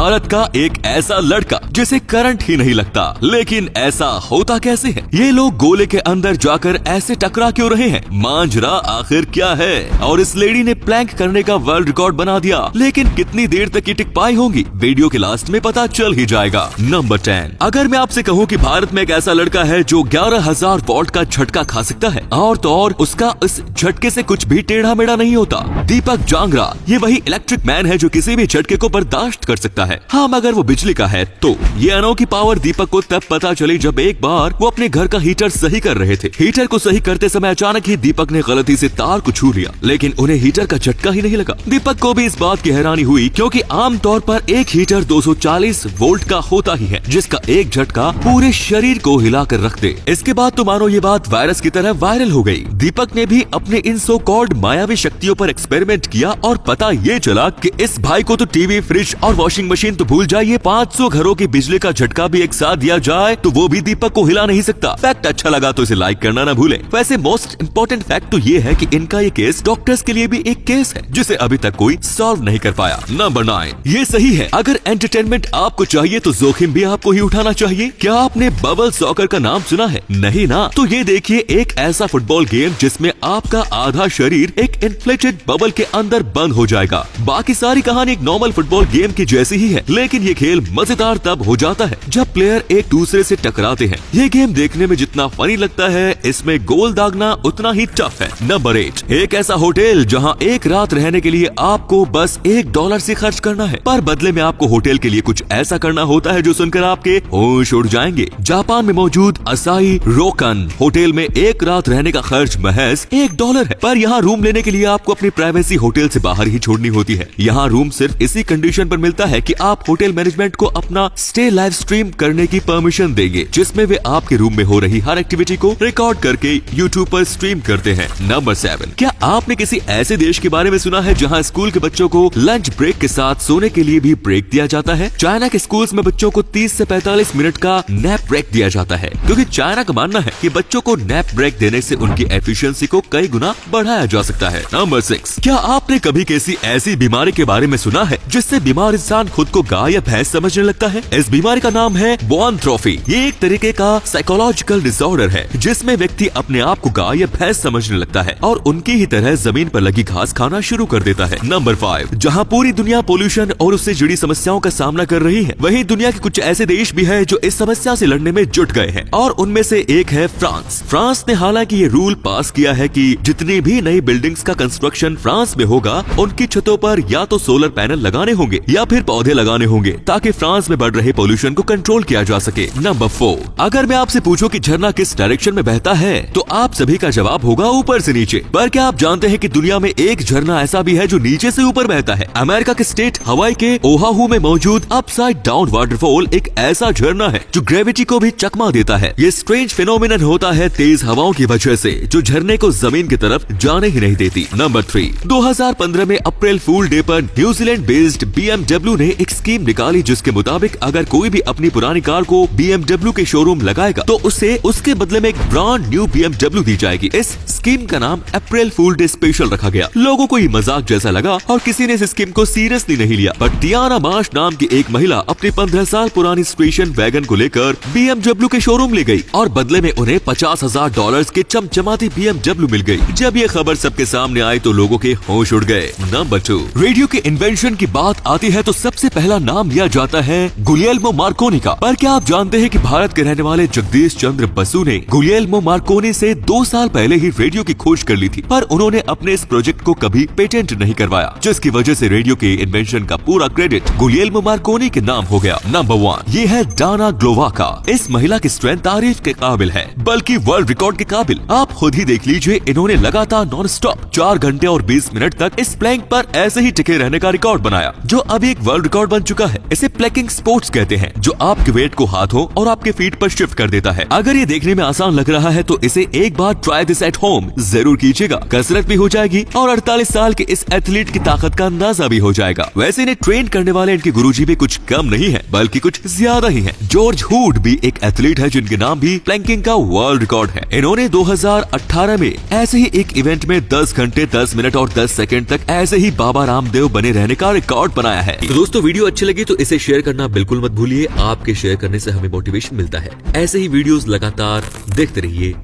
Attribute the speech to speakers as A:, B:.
A: भारत का एक ऐसा लड़का जिसे करंट ही नहीं लगता, लेकिन ऐसा होता कैसे है? ये लोग गोले के अंदर जाकर ऐसे टकरा क्यों रहे हैं? मांजरा आखिर क्या है? और इस लेडी ने प्लैंक करने का वर्ल्ड रिकॉर्ड बना दिया, लेकिन कितनी देर तक ये टिक पाई होंगी? वीडियो के लास्ट में पता चल ही जाएगा। नंबर 10, अगर मैं आपसे कहूँ कि भारत में एक ऐसा लड़का है जो 11,000 वोल्ट का झटका खा सकता है, और तो और उसका इस झटके से कुछ भी टेढ़ा मेढ़ा नहीं होता। दीपक जांगरा ये वही इलेक्ट्रिक मैन है जो किसी भी झटके को बर्दाश्त कर सकता है। हाँ, मगर वो बिजली का है। तो ये अनोखी पावर दीपक को तब पता चली जब एक बार वो अपने घर का हीटर सही कर रहे थे। हीटर को सही करते समय अचानक ही दीपक ने गलती से तार को छू लिया, लेकिन उन्हें हीटर का झटका ही नहीं लगा। दीपक को भी इस बात की हैरानी हुई, क्योंकि आमतौर पर एक हीटर 240 वोल्ट का होता ही है, जिसका एक झटका पूरे शरीर को हिला कर रख दे। इसके बाद तो मानो ये बात वायरस की तरह वायरल हो गई। दीपक ने भी अपने इन सो कॉल्ड मायावी शक्तियों पर एक्सपेरिमेंट किया और पता ये चला कि इस भाई को तो टीवी, फ्रिज और वॉशिंग मशीन तो भूल जाइए, 500 घरों की बिजली का झटका भी एक साथ दिया जाए तो वो भी दीपक को हिला नहीं सकता। फैक्ट अच्छा लगा तो इसे लाइक करना ना भूलें। वैसे मोस्ट इम्पोर्टेंट फैक्ट तो ये है कि इनका ये केस डॉक्टर्स के लिए भी एक केस है, जिसे अभी तक कोई सॉल्व नहीं कर पाया। नंबर 9, ये सही है, अगर एंटरटेनमेंट आपको चाहिए तो जोखिम भी आपको ही उठाना चाहिए। क्या आपने बबल सॉकर का नाम सुना है? नहीं ना? तो ये देखिए एक ऐसा फुटबॉल गेम जिसमें आपका आधा शरीर एक इन्फ्लेटेड बबल के अंदर बंद हो जाएगा। बाकी सारी कहानी एक नॉर्मल फुटबॉल गेम की जैसी ही है, लेकिन ये खेल मजेदार तब हो जाता है जब प्लेयर एक दूसरे से टकराते हैं। ये गेम देखने में जितना फनी लगता है, इसमें गोल दागना उतना ही टफ है। नंबर 8, एक ऐसा होटल जहां एक रात रहने के लिए आपको बस $1 से खर्च करना है, पर बदले में आपको होटल के लिए कुछ ऐसा करना होता है जो सुनकर आपके होश उड़ जाएंगे। जापान में मौजूद असाई रोकन होटल में एक रात रहने का खर्च महज $1 है, पर यहाँ रूम लेने के लिए आपको अपनी प्राइवेसी होटल से बाहर ही छोड़नी होती है। यहाँ रूम सिर्फ इसी कंडीशन पर मिलता है कि आप होटल मैनेजमेंट को अपना स्टे लाइव स्ट्रीम करने की परमिशन देंगे, जिसमें वे आपके रूम में हो रही हर एक्टिविटी को रिकॉर्ड करके यूट्यूब पर स्ट्रीम करते हैं। नंबर 7, क्या आपने किसी ऐसे देश के बारे में सुना है जहां स्कूल के बच्चों को लंच ब्रेक के साथ सोने के लिए भी ब्रेक दिया जाता है? चाइना के स्कूल्स में बच्चों को 30 से 45 मिनट का नैप ब्रेक दिया जाता है, क्योंकि चाइना का मानना है कि बच्चों को नैप ब्रेक देने से उनकी एफिशिएंसी को कई गुना बढ़ाया जा सकता है। नंबर 6, क्या आपने कभी किसी ऐसी बीमारी के बारे में सुना है जिससे बीमार इंसान खुद को गाय या भैंस समझने लगता है? इस बीमारी का नाम है बोआनथ्रोफी। ये एक तरीके का साइकोलॉजिकल डिसऑर्डर है जिसमें व्यक्ति अपने आप को गाय या भैंस समझने लगता है और उनकी ही तरह जमीन पर लगी घास खाना शुरू कर देता है। नंबर 5, जहाँ पूरी दुनिया पोल्यूशन और उससे जुड़ी समस्याओं का सामना कर रही है, वहीं दुनिया के कुछ ऐसे देश भी है जो इस समस्या से लड़ने में जुट गए हैं, और उनमें से एक है फ्रांस। फ्रांस ने हालांकि ये रूल पास किया है कि जितनी भी नई बिल्डिंग्स का कंस्ट्रक्शन फ्रांस में होगा, उनकी छतों पर या तो सोलर पैनल लगाने होंगे या फिर पौधे लगाने होंगे, ताकि फ्रांस में बढ़ रहे पोल्यूशन को कंट्रोल किया जा सके। नंबर 4, अगर मैं आपसे पूछूं कि झरना किस डायरेक्शन में बहता है, तो आप सभी का जवाब होगा ऊपर से नीचे। पर क्या आप जानते हैं कि दुनिया में एक झरना ऐसा भी है जो नीचे से ऊपर बहता है? अमेरिका के स्टेट हवाई के ओहाहू में मौजूद अपसाइड डाउन वाटरफॉल एक ऐसा झरना है जो ग्रेविटी को भी चकमा देता है। ये स्ट्रेंज फिनोमिनन होता है तेज हवाओं की वजह से, जो झरने को जमीन की तरफ जाने ही नहीं देती। नंबर 3, 2015 में अप्रैल फूल डे पर न्यूजीलैंड बेस्ड BMW ने एक स्कीम निकाली, जिसके मुताबिक अगर कोई भी अपनी पुरानी कार को BMW के शोरूम लगाएगा तो उसे उसके बदले में एक ब्रांड न्यू BMW दी जाएगी। इस स्कीम का नाम अप्रैल फूल डे स्पेशल रखा गया। लोगों को ये मजाक जैसा लगा और किसी ने इस स्कीम को सीरियसली नहीं लिया, बट डियाना मार्श नाम की एक महिला अपनी 15 साल पुरानी स्टेशन वैगन को लेकर BMW के शोरूम ले गई और बदले में उन्हें $50,000 की चमचमाती BMW मिल गई। जब ये खबर सबके सामने आई तो लोगों के होश उड़ गए। नंबर 2, रेडियो के इन्वेंशन की बात आती है तो सबसे पहला नाम लिया जाता है गुलियल्मो मार्कोनी का। पर क्या आप जानते हैं कि भारत के रहने वाले जगदीश चंद्र बसु ने गुलियल्मो मार्कोनी से 2 साल पहले ही रेडियो की खोज कर ली थी, पर उन्होंने अपने इस प्रोजेक्ट को कभी पेटेंट नहीं करवाया, जिसकी वजह से रेडियो के इन्वेंशन का पूरा क्रेडिट गुलियल्मो मार्कोनी के नाम हो गया। नंबर 1, ये है डाना ग्लोवाका। इस महिला की स्ट्रेंथ तारीफ के काबिल है, बल्कि वर्ल्ड रिकॉर्ड के काबिल। आप खुद ही देख लीजिए, इन्होंने लगातार नॉन स्टॉप 4 घंटे और 20 मिनट तक इस प्लैंक पर ऐसे ही टिके रहने का रिकॉर्ड बनाया, जो अभी एक वर्ल्ड रिकॉर्ड बन चुका है। इसे प्लैंकिंग स्पोर्ट्स कहते हैं, जो आपके वेट को हाथों और आपके फीट पर शिफ्ट कर देता है। अगर ये देखने में आसान लग रहा है तो इसे एक बार ट्राई दिस एट होम जरूर कीजिएगा। कसरत भी हो जाएगी और 48 साल के इस एथलीट की ताकत का अंदाजा भी हो जाएगा। वैसे इन्हें ट्रेन करने वाले इनके गुरुजी भी कुछ कम नहीं है, बल्कि कुछ ज्यादा ही है। जॉर्ज हुड भी एक एथलीट है जिनके नाम भी प्लैंकिंग का वर्ल्ड रिकॉर्ड है। इन्होंने 2018 में ऐसे ही एक इवेंट में 10 घंटे 10 मिनट और 10 सेकंड तक ऐसे ही बाबा रामदेव बने रहने का रिकॉर्ड बनाया है। तो दोस्तों वीडियो अच्छी लगी तो इसे शेयर करना बिल्कुल मत भूलिए। आपके शेयर करने से हमें मोटिवेशन मिलता है। ऐसे ही वीडियोस लगातार देखते रहिए।